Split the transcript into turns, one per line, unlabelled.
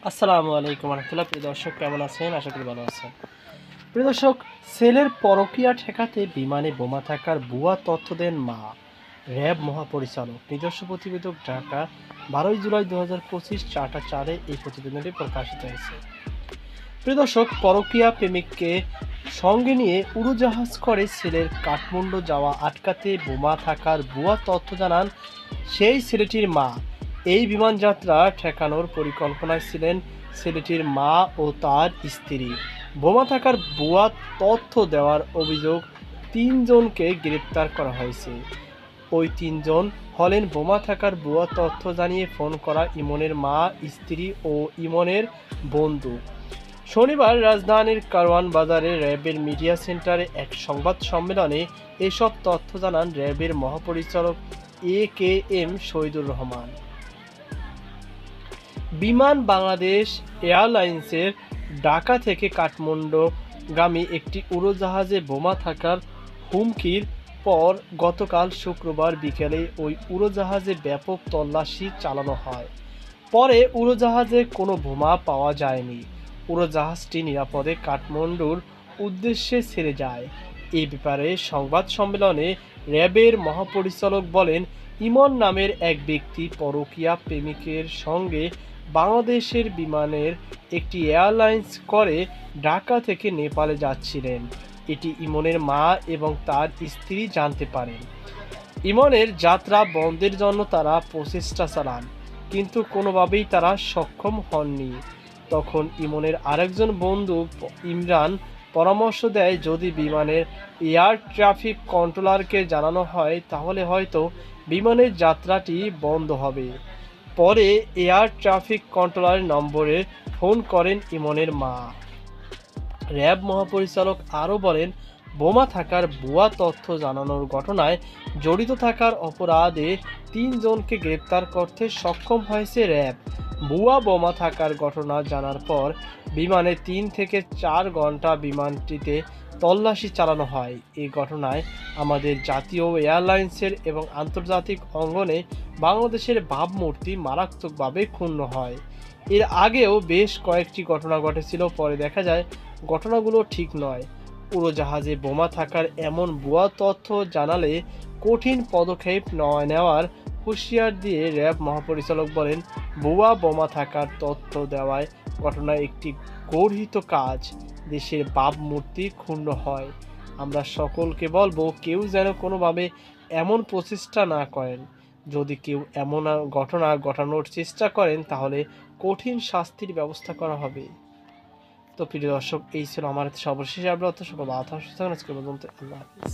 আসসালামু আলাইকুম রহমতুল্লাহ। প্রিয় দর্শক, কেমন আছেন? আশা করি ভালো আছেন। প্রিয় দর্শক, সেলের পরকীয়া ঠেকাতে বিমানে বোমা থাকার ভুয়া তথ্য দেন মা, র্যাব মহাপরিচালক। নিজস্ব প্রতিবেদক, ঢাকা, 12 জুলাই 2025, 4টা 4-এ এই প্রতিবেদনটি প্রকাশিত হয়েছে। প্রিয় দর্শক, পরকীয়া প্রেমিককে সঙ্গে নিয়ে উড়োজাহাজ করে সেলের কাঠমান্ডু যাওয়া আটকাতে বোমা থাকার ভুয়া তথ্য জানান সেই ছেলেটির মা। এই বিমানযাত্রা ঠেকানোর পরিকল্পনায় ছিলেন ছেলেটির মা ও তার স্ত্রী। বোমা থাকার ভুয়া তথ্য দেওয়ার অভিযোগ 3 জনকে গ্রেপ্তার করা হয়েছে। ওই 3 জন হলেন বোমা থাকার ভুয়া তথ্য জানিয়ে ফোন করা ইমনের মা, স্ত্রী ও ইমনের বন্ধু। শনিবার রাজধানীর কারওয়ান বাজারে র্যাবের মিডিয়া সেন্টারে এক সংবাদ সম্মেলনে এসব তথ্য জানান র্যাবের মহাপরিচালক AKM শহীদুর রহমান। বিমান বাংলাদেশ এয়ারলাইন্সের ঢাকা থেকে কাঠমান্ডুগামী একটি উড়োজাহাজে বোমা থাকার হুমকির পর গতকাল শুক্রবার বিকেলে ওই উড়োজাহাজে ব্যাপক তল্লাশি চালানো হয়। পরে উড়োজাহাজে কোনো বোমা পাওয়া যায়নি। উড়োজাহাজটি নিরাপদে কাঠমান্ডুর উদ্দেশ্যে ছেড়ে যায়। এই ব্যাপারে সংবাদ সম্মেলনে র্যাবের মহাপরিচালক বলেন, ইমন নামের এক ব্যক্তি পরকীয়া প্রেমিকের সঙ্গে বাংলাদেশের বিমানের একটি এয়ারলাইন্স করে ঢাকা থেকে নেপালে যাচ্ছিলেন। এটি ইমনের মা এবং তার স্ত্রী জানতে পারেন। ইমনের যাত্রা বন্ধের জন্য তারা প্রচেষ্টা চালান, কিন্তু কোনোভাবেই তারা সক্ষম হননি। তখন ইমনের আরেকজন বন্ধু ইমরান পরামর্শ দেয়, যদি বিমানের এয়ার ট্রাফিক কন্ট্রোলারকে জানানো হয় তাহলে হয়তো বিমানের যাত্রাটি বন্ধ হবে। পরে এয়ার ট্রাফিক কন্ট্রোলারের নম্বরে ফোন করেন ইমনের মা। র্যাব মহাপরিচালক আরও বলেন, বোমা থাকার ভুয়া তথ্য জানানোর ঘটনায় জড়িত থাকার অপরাধে 3 জনকে গ্রেপ্তার করতে সক্ষম হয়েছে র্যাব। ভুয়া বোমা থাকার ঘটনা জানার পর বিমানে 3 থেকে 4 ঘন্টা বিমানটিতে তল্লাশি চালানো হয়। এই ঘটনায় আমাদের জাতীয় এয়ারলাইন্সের এবং আন্তর্জাতিক অঙ্গনে বাংলাদেশের ভাবমূর্তি মারাত্মকভাবে ক্ষুণ্ণ হয়। এর আগেও বেশ কয়েকটি ঘটনা ঘটেছিল, পরে দেখা যায় ঘটনাগুলো ঠিক নয়। উড়োজাহাজে বোমা থাকার এমন ভুয়া তথ্য জানালে কঠিন পদক্ষেপ নেওয়ার হুঁশিয়ার দিয়ে র্যাব মহাপরিচালক বলেন, ভুয়া বোমা থাকার তথ্য দেওয়ায় ঘটনা একটি গর্হিত কাজ। দেশের ভাবমূর্তি ক্ষুণ্ণ হয়। আমরা সকলকে বলবো, কেউ যেন কোনোভাবে এমন প্রচেষ্টা না করেন। যদি কেউ এমন ঘটনা ঘটানোর চেষ্টা করেন তাহলে কঠিন শাস্তির ব্যবস্থা করা হবে। তো প্রিয় দর্শক, এই ছিল আমার সর্বশেষ আপডেট। সকল আল্লাহ হাফেজ। আল্লাহ হাফেজ।